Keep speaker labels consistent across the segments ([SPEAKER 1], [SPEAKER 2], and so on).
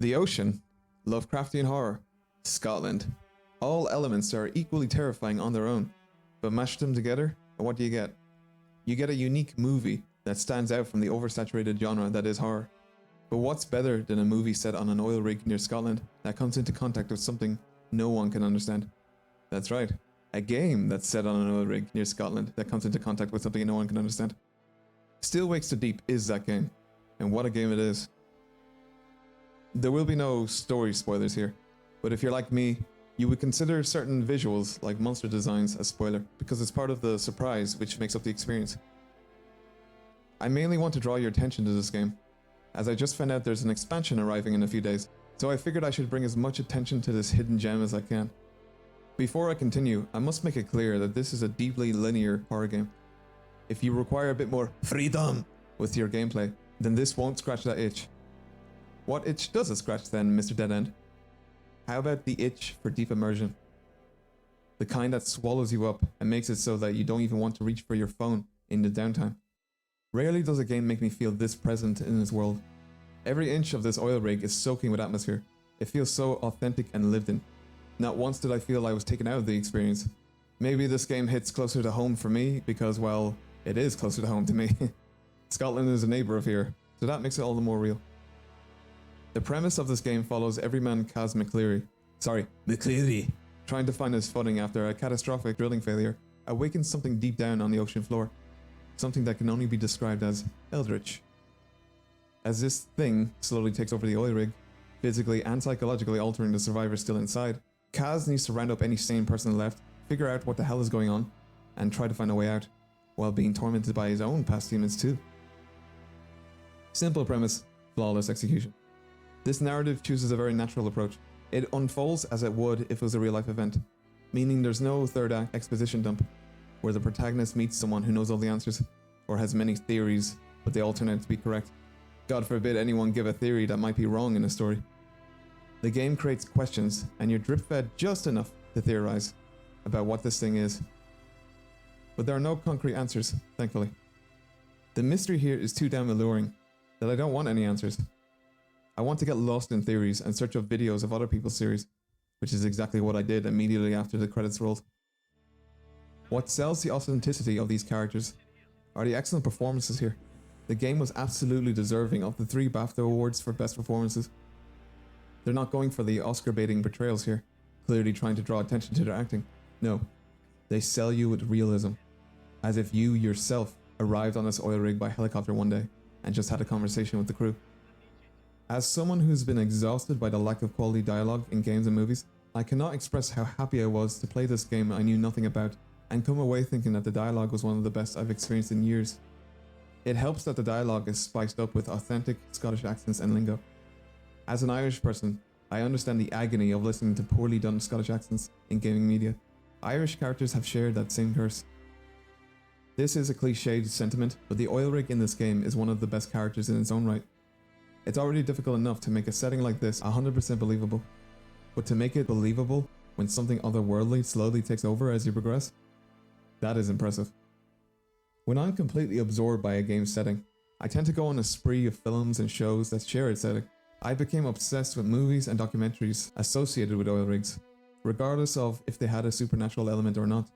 [SPEAKER 1] The ocean, Lovecraftian horror, Scotland. All elements are equally terrifying on their own, but mash them together, and what do you get? You get a unique movie that stands out from the oversaturated genre that is horror. But what's better than a movie set on an oil rig near Scotland that comes into contact with something no one can understand? That's right, a game that's set on an oil rig near Scotland that comes into contact with something no one can understand. Still Wakes the Deep is that game, and what a game it is. There will be no story spoilers here, but if you're like me, you would consider certain visuals like monster designs a spoiler because it's part of the surprise which makes up the experience. I mainly want to draw your attention to this game, as I just found out there's an expansion arriving in a few days, so I figured I should bring as much attention to this hidden gem as I can. Before I continue, I must make it clear that this is a deeply linear horror game. If you require a bit more freedom with your gameplay, then this won't scratch that itch. What itch does it scratch then, Mr. Dead End? How about the itch for deep immersion? The kind that swallows you up and makes it so that you don't even want to reach for your phone in the downtime. Rarely does a game make me feel this present in its world. Every inch of this oil rig is soaking with atmosphere. It feels so authentic and lived in. Not once did I feel I was taken out of the experience. Maybe this game hits closer to home for me because, well, it is closer to home to me. Scotland is a neighbour of here, so that makes it all the more real. The premise of this game follows everyman Kaz McCleary, trying to find his footing after a catastrophic drilling failure, awakens something deep down on the ocean floor. Something that can only be described as eldritch. As this thing slowly takes over the oil rig, physically and psychologically altering the survivors still inside, Kaz needs to round up any sane person left, figure out what the hell is going on, and try to find a way out, while being tormented by his own past demons too. Simple premise, flawless execution. This narrative chooses a very natural approach. It unfolds as it would if it was a real-life event, meaning there's no third act exposition dump, where the protagonist meets someone who knows all the answers, or has many theories, but they all turn out to be correct. God forbid anyone give a theory that might be wrong in a story. The game creates questions, and you're drip-fed just enough to theorize about what this thing is. But there are no concrete answers, thankfully. The mystery here is too damn alluring that I don't want any answers. I want to get lost in theories and search up videos of other people's series, which is exactly what I did immediately after the credits rolled. What sells the authenticity of these characters are the excellent performances here. The game was absolutely deserving of the 3 BAFTA awards for best performances. They're not going for the Oscar-baiting portrayals here, clearly trying to draw attention to their acting. No, they sell you with realism, as if you yourself arrived on this oil rig by helicopter one day and just had a conversation with the crew. As someone who's been exhausted by the lack of quality dialogue in games and movies, I cannot express how happy I was to play this game I knew nothing about and come away thinking that the dialogue was one of the best I've experienced in years. It helps that the dialogue is spiced up with authentic Scottish accents and lingo. As an Irish person, I understand the agony of listening to poorly done Scottish accents in gaming media. Irish characters have shared that same curse. This is a cliched sentiment, but the oil rig in this game is one of the best characters in its own right. It's already difficult enough to make a setting like this 100% believable, but to make it believable when something otherworldly slowly takes over as you progress, that is impressive. When I'm completely absorbed by a game's setting, I tend to go on a spree of films and shows that share its setting. I became obsessed with movies and documentaries associated with oil rigs, regardless of if they had a supernatural element or not.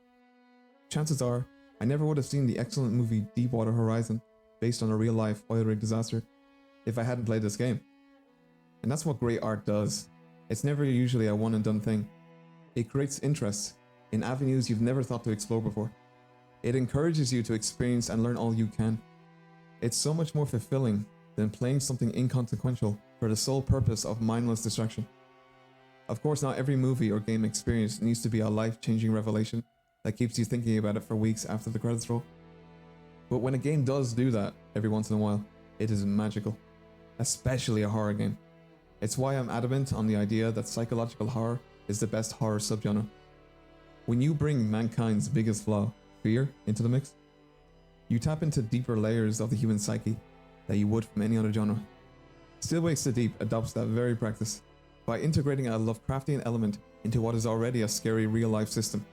[SPEAKER 1] Chances are, I never would have seen the excellent movie Deepwater Horizon, based on a real-life oil rig disaster, if I hadn't played this game. And that's what great art does. It's never usually a one-and-done thing. It creates interest in avenues you've never thought to explore before. It encourages you to experience and learn all you can. It's so much more fulfilling than playing something inconsequential for the sole purpose of mindless distraction. Of course, not every movie or game experience needs to be a life-changing revelation that keeps you thinking about it for weeks after the credits roll. But when a game does do that every once in a while, it is magical. Especially a horror game. It's why I'm adamant on the idea that psychological horror is the best horror subgenre. When you bring mankind's biggest flaw, fear, into the mix, you tap into deeper layers of the human psyche that you would from any other genre. Still Wakes the Deep adopts that very practice by integrating a Lovecraftian element into what is already a scary real-life system.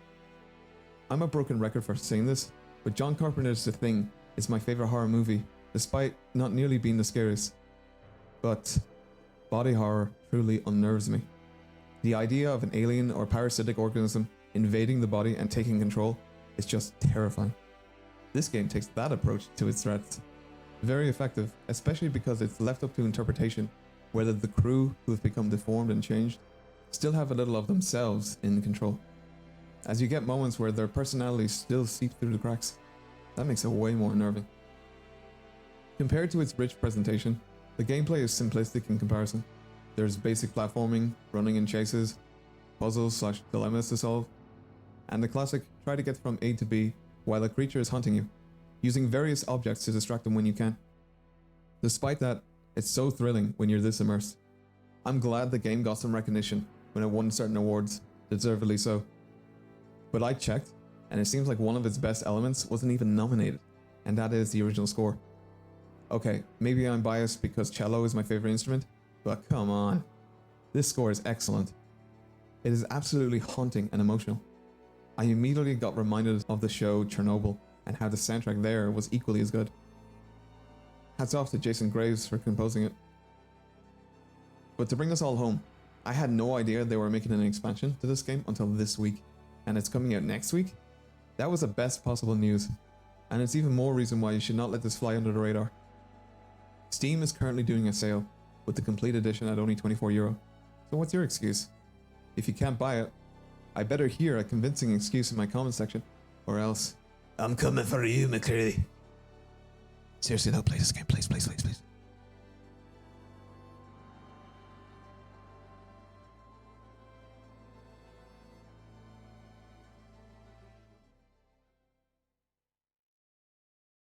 [SPEAKER 1] I'm a broken record for saying this, but John Carpenter's The Thing is my favorite horror movie, despite not nearly being the scariest. But body horror truly unnerves me. The idea of an alien or parasitic organism invading the body and taking control is just terrifying. This game takes that approach to its threats. Very effective, especially because it's left up to interpretation whether the crew who have become deformed and changed still have a little of themselves in control. As you get moments where their personalities still seep through the cracks, that makes it way more unnerving. Compared to its rich presentation, the gameplay is simplistic in comparison. There's basic platforming, running in chases, puzzles/dilemmas to solve, and the classic try to get from A to B while a creature is hunting you, using various objects to distract them when you can. Despite that, it's so thrilling when you're this immersed. I'm glad the game got some recognition when it won certain awards, deservedly so. But I checked, and it seems like one of its best elements wasn't even nominated, and that is the original score. Okay, maybe I'm biased because cello is my favorite instrument, but come on. This score is excellent. It is absolutely haunting and emotional. I immediately got reminded of the show Chernobyl and how the soundtrack there was equally as good. Hats off to Jason Graves for composing it. But to bring us all home, I had no idea they were making an expansion to this game until this week, and it's coming out next week? That was the best possible news, and it's even more reason why you should not let this fly under the radar. Steam is currently doing a sale, with the complete edition at only €24. So what's your excuse? If you can't buy it, I better hear a convincing excuse in my comment section, or else I'm coming for you, McCready. Seriously though, play this game, please, please, please, please.